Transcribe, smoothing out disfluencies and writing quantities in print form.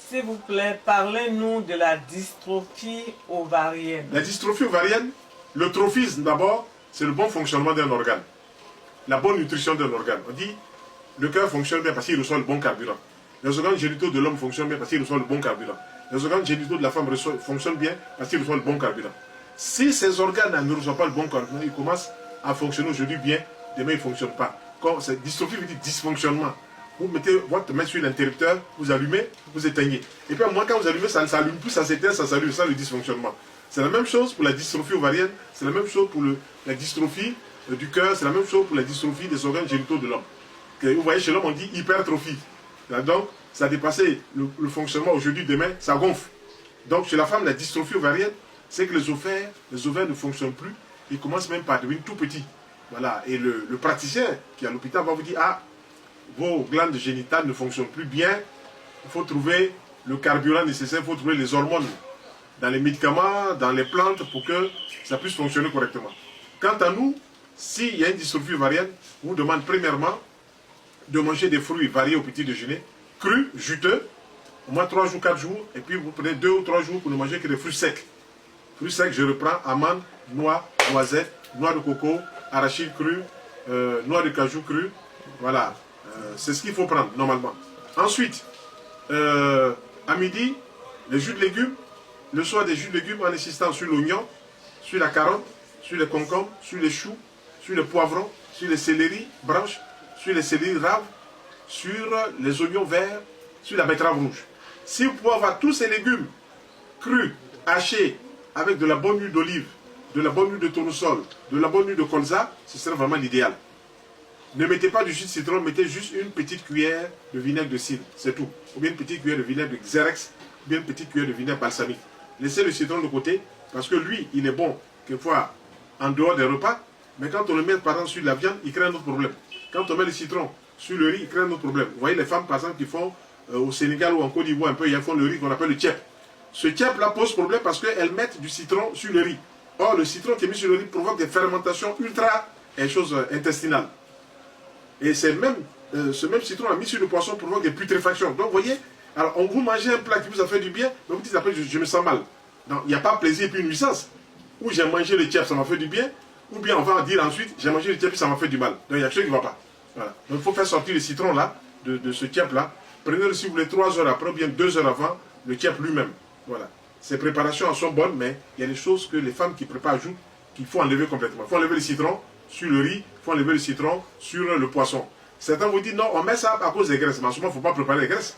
S'il vous plaît, parlez-nous de la dystrophie ovarienne. La dystrophie ovarienne, le trophisme d'abord, c'est le bon fonctionnement d'un organe. La bonne nutrition d'un organe. On dit, le cœur fonctionne bien parce qu'il reçoit le bon carburant. Les organes génitaux de l'homme fonctionnent bien parce qu'il reçoit le bon carburant. Les organes génitaux de la femme fonctionnent bien parce qu'ils reçoivent le bon carburant. Si ces organes ne reçoivent pas le bon carburant, ils commencent à fonctionner aujourd'hui bien, demain ils ne fonctionnent pas. Quand cette dystrophie veut dire dysfonctionnement. Vous mettez votre main sur l'interrupteur, vous allumez, vous éteignez. Et puis moi quand vous allumez, ça ne s'allume plus, ça s'éteint, ça s'allume, ça le dysfonctionnement. C'est la même chose pour la dystrophie ovarienne, c'est la même chose pour la dystrophie du cœur, c'est la même chose pour la dystrophie des organes génitaux de l'homme. Vous voyez, chez l'homme, on dit hypertrophie. Donc, ça a dépassé le fonctionnement aujourd'hui, demain, ça gonfle. Donc, chez la femme, la dystrophie ovarienne, c'est que les ovaires ne fonctionnent plus, ils commencent même par devenir tout petits. Voilà. Et le praticien qui est à l'hôpital va vous dire, ah, vos glandes génitales ne fonctionnent plus bien, il faut trouver le carburant nécessaire, il faut trouver les hormones dans les médicaments, dans les plantes, pour que ça puisse fonctionner correctement. Quant à nous, s'il y a une dystrophie ovarienne, on vous demande premièrement de manger des fruits variés au petit déjeuner, crus, juteux, au moins 3 jours, 4 jours, et puis vous prenez 2 ou 3 jours pour ne manger que des fruits secs. Fruits secs, je reprends amandes, noix, noisettes, noix de coco, arachide cru, noix de cajou cru. Voilà, c'est ce qu'il faut prendre normalement. Ensuite, à midi, les jus de légumes, le soir des jus de légumes en insistant sur l'oignon, sur la carotte, sur les concombres, sur les choux, sur les poivrons, sur les céleri branches, sur les céleri raves, sur les oignons verts, sur la betterave rouge. Si vous pouvez avoir tous ces légumes crus, hachés, avec de la bonne huile d'olive, de la bonne huile de tournesol, de la bonne huile de colza, ce serait vraiment l'idéal. Ne mettez pas du jus de citron, mettez juste une petite cuillère de vinaigre de cidre, c'est tout. Ou bien une petite cuillère de vinaigre de Xerex, ou bien une petite cuillère de vinaigre balsamique. Laissez le citron de côté, parce que lui, il est bon, quelquefois, en dehors des repas, mais quand on le met par exemple sur la viande, il crée un autre problème. Quand on met le citron sur le riz, il crée un autre problème. Vous voyez les femmes par exemple qui font au Sénégal ou en Côte d'Ivoire un peu, ils font le riz qu'on appelle le tchèp. Ce tchèp là pose problème parce qu'elles mettent du citron sur le riz. Or le citron qui est mis sur le riz provoque des fermentations ultra intestinales. Et ce même citron mis sur le poisson provoque des putréfactions. Donc vous voyez, alors on vous mangez un plat qui vous a fait du bien, mais vous dites après je me sens mal. Donc il n'y a pas plaisir et puis une nuisance. Ou j'ai mangé le tchèp, ça m'a fait du bien, ou bien on va dire ensuite, j'ai mangé le tchèp, ça m'a fait du mal. Donc il y a quelque chose qui ne va pas. Voilà. Donc il faut faire sortir le citron là, de ce tchèp là. Prenez-le si vous voulez 3 heures après, ou bien 2 heures avant, le tchèp lui-même. Voilà. Ces préparations sont bonnes, mais il y a des choses que les femmes qui préparent ajoutent qu'il faut enlever complètement. Il faut enlever le citron sur le riz, il faut enlever le citron sur le poisson. Certains vous disent non, on met ça à cause des graisses. Mais en ce moment, il ne faut pas préparer les graisses.